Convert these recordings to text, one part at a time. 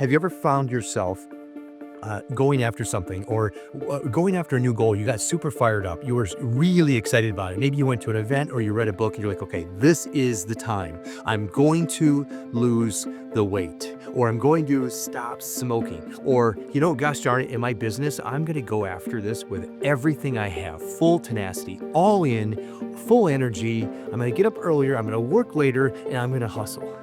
Have you ever found yourself going after something or going after a new goal? You got super fired up. You were really excited about it. Maybe you went to an event or you read a book and you're like, okay, this is the time. I'm going to lose the weight, or I'm going to stop smoking, or, gosh darn it, in my business, I'm going to go after this with everything I have, full tenacity, all in, full energy. I'm going to get up earlier. I'm going to work later, and I'm going to hustle.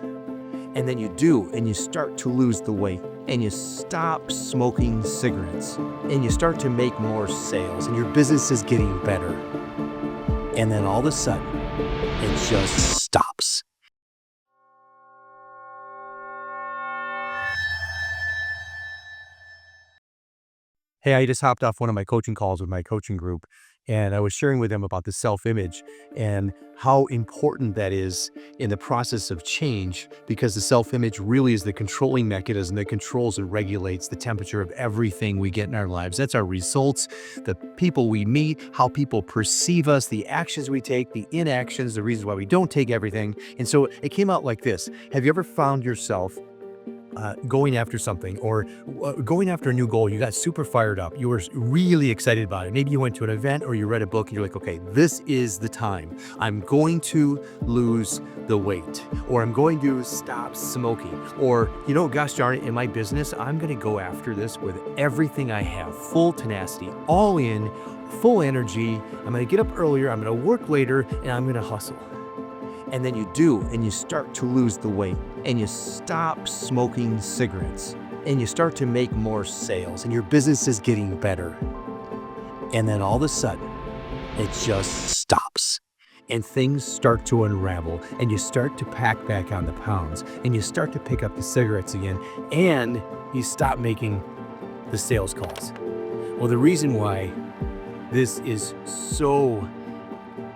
And then you do, and you start to lose the weight, and you stop smoking cigarettes, and you start to make more sales, and your business is getting better. And then all of a sudden, it just stops. Hey, I just hopped off one of my coaching calls with my coaching group, and I was sharing with them about the self-image and how important that is in the process of change, because the self-image really is the controlling mechanism that controls and regulates the temperature of everything we get in our lives. That's our results, the people we meet, how people perceive us, the actions we take, the inactions, the reasons why we don't take everything. And so it came out like this. Have you ever found yourself going after something or going after a new goal? You got super fired up. You were really excited about it. Maybe you went to an event or you read a book and you're like, okay, this is the time. I'm going to lose the weight, or I'm going to stop smoking, or, gosh darn it, in my business, I'm going to go after this with everything I have, full tenacity, all in, full energy. I'm going to get up earlier. I'm going to work later, and I'm going to hustle. And then you do, and you start to lose the weight, and you stop smoking cigarettes, and you start to make more sales, and your business is getting better. And then all of a sudden, it just stops, and things start to unravel, and you start to pack back on the pounds, and you start to pick up the cigarettes again, and you stop making the sales calls. Well, the reason why this is so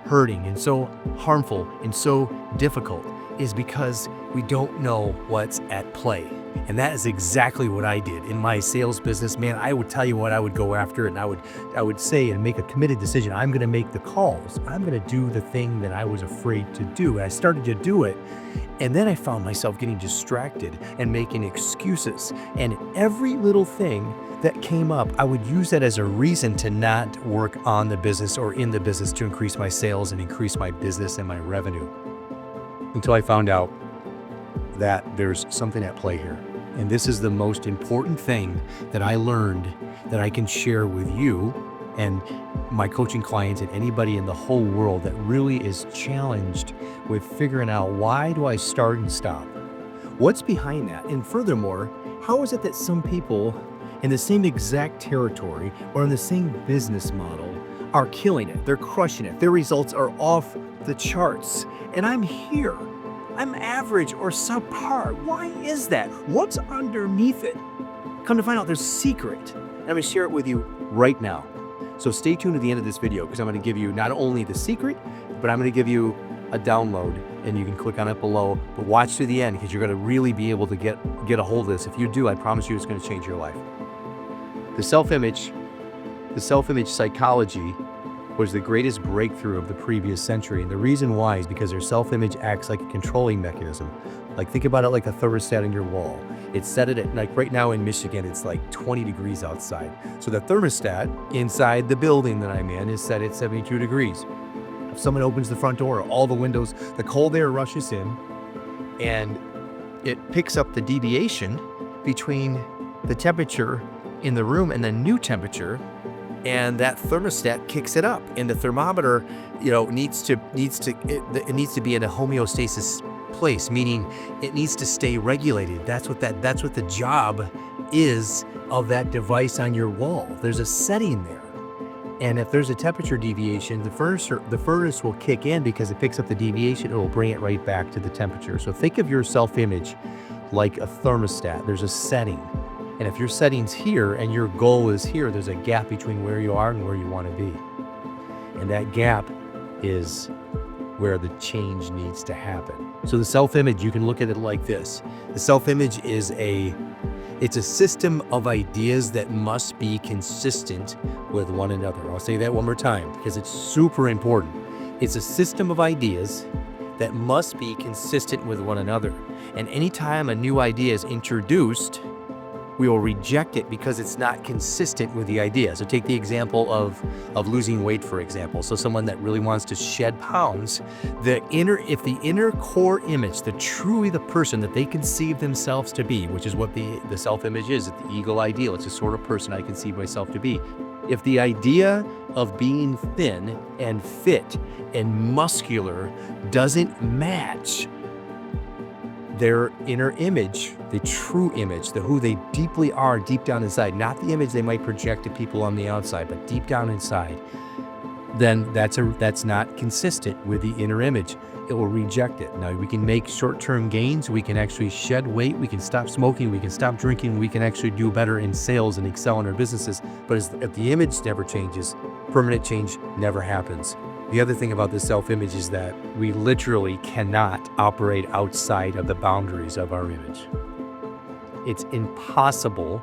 hurting and so harmful and so difficult is because we don't know what's at play. And that is exactly what I did in my sales business. Man, I would tell you what I would go after, and I would say and make a committed decision. I'm going to make the calls. I'm going to do the thing that I was afraid to do. And I started to do it. And then I found myself getting distracted and making excuses. And every little thing that came up, I would use that as a reason to not work on the business or in the business to increase my sales and increase my business and my revenue. Until I found out that there's something at play here. And this is the most important thing that I learned that I can share with you and my coaching clients and anybody in the whole world that really is challenged with figuring out, why do I start and stop? What's behind that? And furthermore, how is it that some people in the same exact territory or in the same business model are killing it? They're crushing it. Their results are off the charts. And I'm here. I'm average or subpar. Why is that? What's underneath it? Come to find out, there's a secret. And I'm going to share it with you right now. So stay tuned to the end of this video, because I'm going to give you not only the secret, but I'm going to give you a download, and you can click on it below. But watch to the end, because you're going to really be able to get a hold of this. If you do, I promise you it's going to change your life. The self-image psychology was the greatest breakthrough of the previous century. And the reason why is because their self-image acts like a controlling mechanism. Like, think about it like a thermostat on your wall. It's set it at, like right now in Michigan, it's like 20 degrees outside. So the thermostat inside the building that I'm in is set at 72 degrees. If someone opens the front door, all the windows, the cold air rushes in, and it picks up the deviation between the temperature in the room and the new temperature, and that thermostat kicks it up. And the thermometer, needs to be in a homeostasis place, meaning it needs to stay regulated. That's what the job is of that device on your wall. There's a setting there. And if there's a temperature deviation, the furnace will kick in because it picks up the deviation. It will bring it right back to the temperature. So think of your self-image like a thermostat. There's a setting. And if your setting's here and your goal is here, there's a gap between where you are and where you want to be. And that gap is where the change needs to happen. So the self-image, you can look at it like this. The self-image is it's a system of ideas that must be consistent with one another. I'll say that one more time because it's super important. It's a system of ideas that must be consistent with one another. And anytime a new idea is introduced, We will reject it because it's not consistent with the idea. So take the example of losing weight, for example. So someone that really wants to shed pounds, if the inner core image, truly the person that they conceive themselves to be, which is what the self-image is, the ego ideal, it's the sort of person I conceive myself to be. If the idea of being thin and fit and muscular doesn't match their inner image, the true image, who they deeply are deep down inside, not the image they might project to people on the outside, but deep down inside, then that's not consistent with the inner image. It will reject it. Now, we can make short-term gains. We can actually shed weight. We can stop smoking. We can stop drinking. We can actually do better in sales and excel in our businesses. But if the image never changes, permanent change never happens. The other thing about the self-image is that we literally cannot operate outside of the boundaries of our image. It's impossible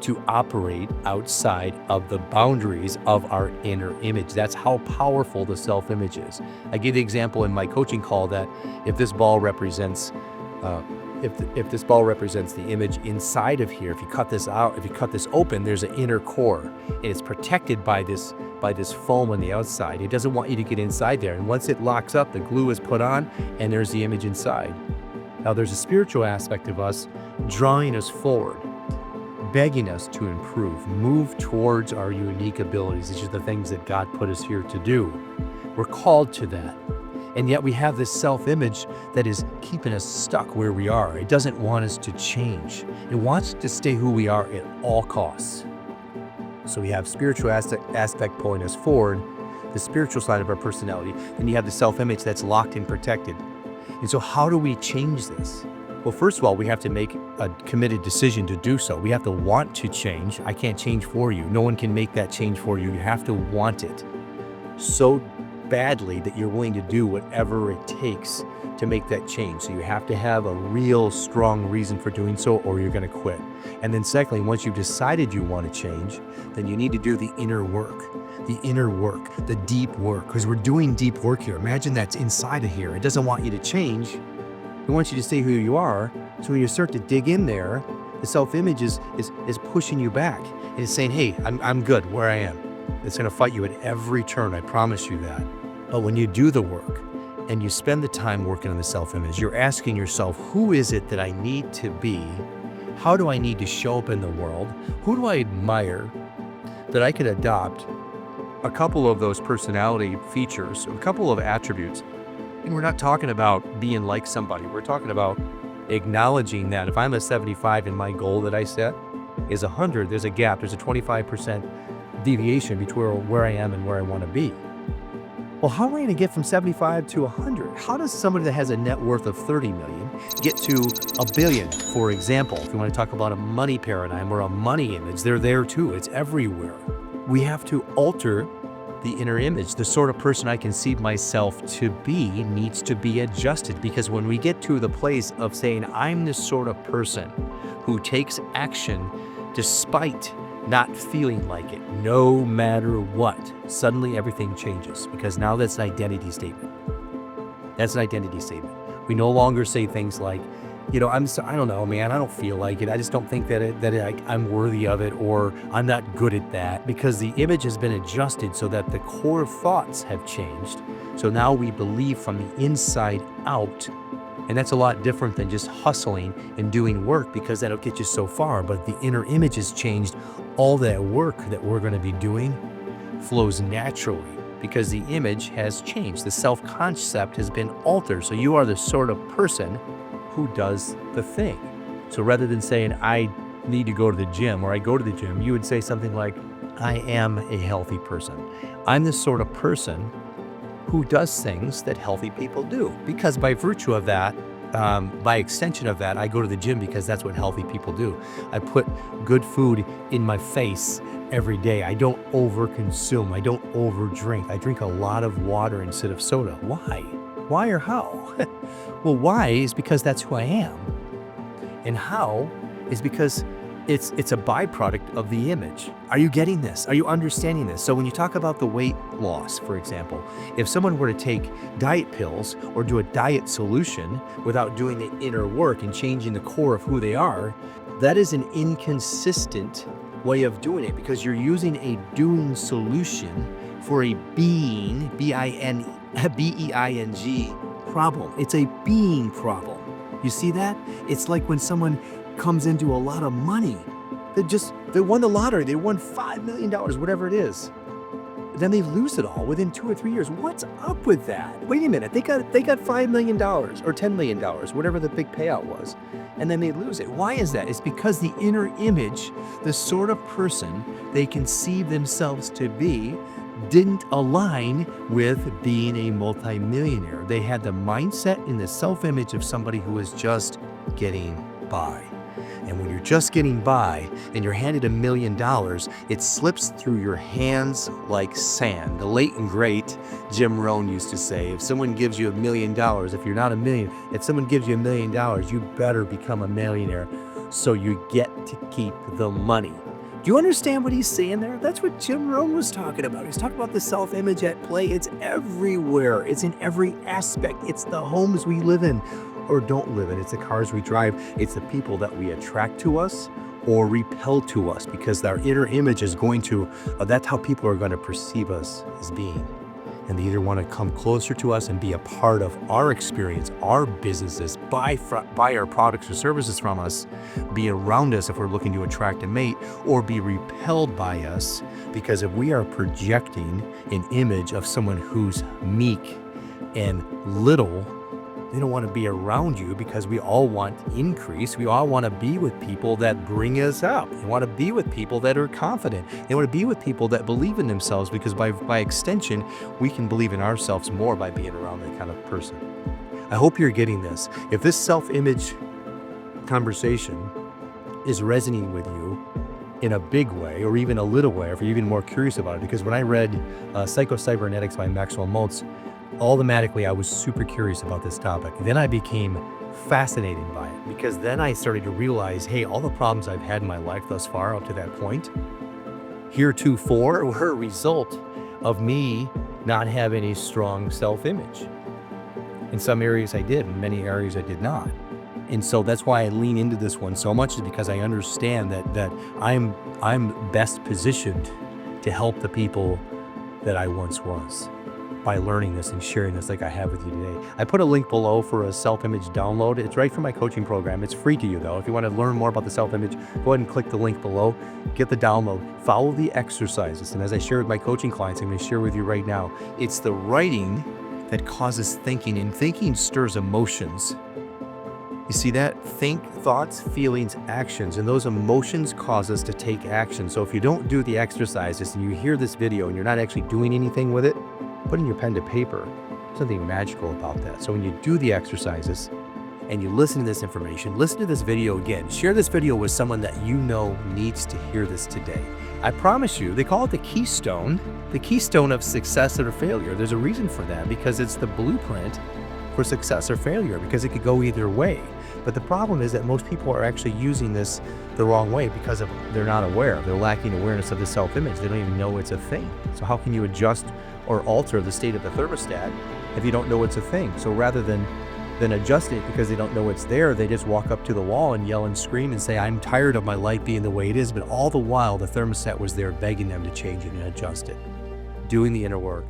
to operate outside of the boundaries of our inner image. That's how powerful the self-image is. I gave the example in my coaching call that if this ball represents if this ball represents the image inside of here, if you cut this out, if you cut this open, there's an inner core, and it's protected by this foam on the outside. It doesn't want you to get inside there. And once it locks up, the glue is put on, and there's the image inside. Now, there's a spiritual aspect of us drawing us forward, begging us to improve, move towards our unique abilities. These are the things that God put us here to do. We're called to that. And yet we have this self-image that is keeping us stuck where we are. It doesn't want us to change. It wants to stay who we are at all costs. So we have spiritual aspect pulling us forward, the spiritual side of our personality. Then you have the self-image that's locked and protected. And so how do we change this? Well, first of all, we have to make a committed decision to do so. We have to want to change. I can't change for you. No one can make that change for you. You have to want it so badly that you're willing to do whatever it takes to make that change. So you have to have a real strong reason for doing so, or you're going to quit. And then secondly, once you've decided you want to change, then you need to do the inner work, the deep work, because we're doing deep work here. Imagine that's inside of here. It doesn't want you to change. It wants you to stay who you are. So when you start to dig in there, the self-image is pushing you back. And it's saying, hey, I'm good where I am. It's going to fight you at every turn. I promise you that. But when you do the work and you spend the time working on the self-image, you're asking yourself, who is it that I need to be? How do I need to show up in the world? Who do I admire that I could adopt a couple of those personality features, a couple of attributes? And we're not talking about being like somebody. We're talking about acknowledging that if I'm a 75 and my goal that I set is 100, there's a gap. There's a 25% deviation between where I am and where I want to be. Well, how am I going to get from 75 to 100? How does somebody that has a net worth of 30 million get to $1 billion, for example? If you want to talk about a money paradigm or a money image, they're there too. It's everywhere. We have to alter the inner image. The sort of person I conceive myself to be needs to be adjusted, because when we get to the place of saying, I'm the sort of person who takes action despite not feeling like it, no matter what, suddenly everything changes, because now that's an identity statement. That's an identity statement. We no longer say things like, I don't know, man, I don't feel like it. I just don't think that I'm worthy of it, or I'm not good at that, because the image has been adjusted so that the core thoughts have changed. So now we believe from the inside out. And that's a lot different than just hustling and doing work, because that'll get you so far. But the inner image has changed. All that work that we're going to be doing flows naturally because the image has changed. The self-concept has been altered. So you are the sort of person who does the thing. So rather than saying, I need to go to the gym, or I go to the gym, you would say something like, I am a healthy person. I'm the sort of person who does things that healthy people do. Because by virtue of that, by extension of that, I go to the gym because that's what healthy people do. I put good food in my face every day. I don't overconsume. I don't overdrink. I drink a lot of water instead of soda. Why? Why or how? Well, why is because that's who I am. And how is because it's a byproduct of the image. Are you getting this? Are you understanding this? So when you talk about the weight loss, for example, if someone were to take diet pills or do a diet solution without doing the inner work and changing the core of who they are, That is an inconsistent way of doing it because you're using a doing solution for a being, B-E-I-N-G problem. It's a being problem. You see that? It's like when someone comes into a lot of money. They won the lottery. They won $5 million, whatever it is. Then they lose it all within 2 or 3 years. What's up with that? Wait a minute. They got $5 million or $10 million, whatever the big payout was. And then they lose it. Why is that? It's because the inner image, the sort of person they conceive themselves to be, didn't align with being a multimillionaire. They had the mindset and the self-image of somebody who was just getting by. And when you're just getting by and you're handed $1 million, it slips through your hands like sand. The late and great Jim Rohn used to say, if someone gives you $1 million, if you're not a million, if someone gives you $1 million, you better become a millionaire so you get to keep the money. Do you understand what he's saying there? That's what Jim Rohn was talking about. He's talking about the self-image at play. It's everywhere. It's in every aspect. It's the homes we live in or don't live in. It's the cars we drive. It's the people that we attract to us or repel to us because our inner image is going to, that's how people are going to perceive us as being. And they either want to come closer to us and be a part of our experience, our businesses, buy our products or services from us, be around us if we're looking to attract a mate, or be repelled by us because if we are projecting an image of someone who's meek and little, they don't want to be around you because we all want increase. We all want to be with people that bring us up. We want to be with people that are confident. They want to be with people that believe in themselves because by extension, we can believe in ourselves more by being around that kind of person. I hope you're getting this. If this self-image conversation is resonating with you in a big way or even a little way, or if you're even more curious about it, because when I read Psycho-Cybernetics by Maxwell Maltz, automatically I was super curious about this topic. Then I became fascinated by it because then I started to realize, hey, all the problems I've had in my life thus far up to that point, heretofore, were a result of me not having a strong self-image. In some areas I did, in many areas I did not. And so that's why I lean into this one so much, is because I understand that I'm best positioned to help the people that I once was by learning this and sharing this like I have with you today. I put a link below for a self-image download. It's right from my coaching program. It's free to you though. If you want to learn more about the self-image, go ahead and click the link below, get the download, follow the exercises. And as I share with my coaching clients, I'm going to share with you right now, it's the writing that causes thinking, and thinking stirs emotions. You see that? Think, thoughts, feelings, actions, and those emotions cause us to take action. So if you don't do the exercises and you hear this video and you're not actually doing anything with it, put in your pen to paper. There's something magical about that. So when you do the exercises and you listen to this information, listen to this video again. Share this video with someone that you know needs to hear this today. I promise you, they call it the keystone of success or failure. There's a reason for that, because it's the blueprint for success or failure, because it could go either way. But the problem is that most people are actually using this the wrong way because they're not aware. They're lacking awareness of the self-image. They don't even know it's a thing. So how can you adjust or alter the state of the thermostat if you don't know it's a thing? So rather than adjust it because they don't know it's there, they just walk up to the wall and yell and scream and say, I'm tired of my life being the way it is. But all the while, the thermostat was there begging them to change it and adjust it. Doing the inner work.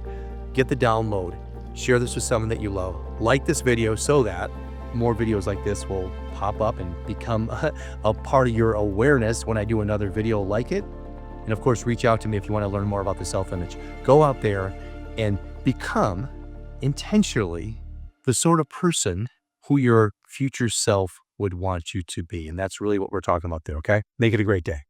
Get the download. Share this with someone that you love. Like this video so that more videos like this will pop up and become a part of your awareness when I do another video like it. And of course, reach out to me if you want to learn more about the self-image. Go out there and become intentionally the sort of person who your future self would want you to be. And that's really what we're talking about there, okay? Make it a great day.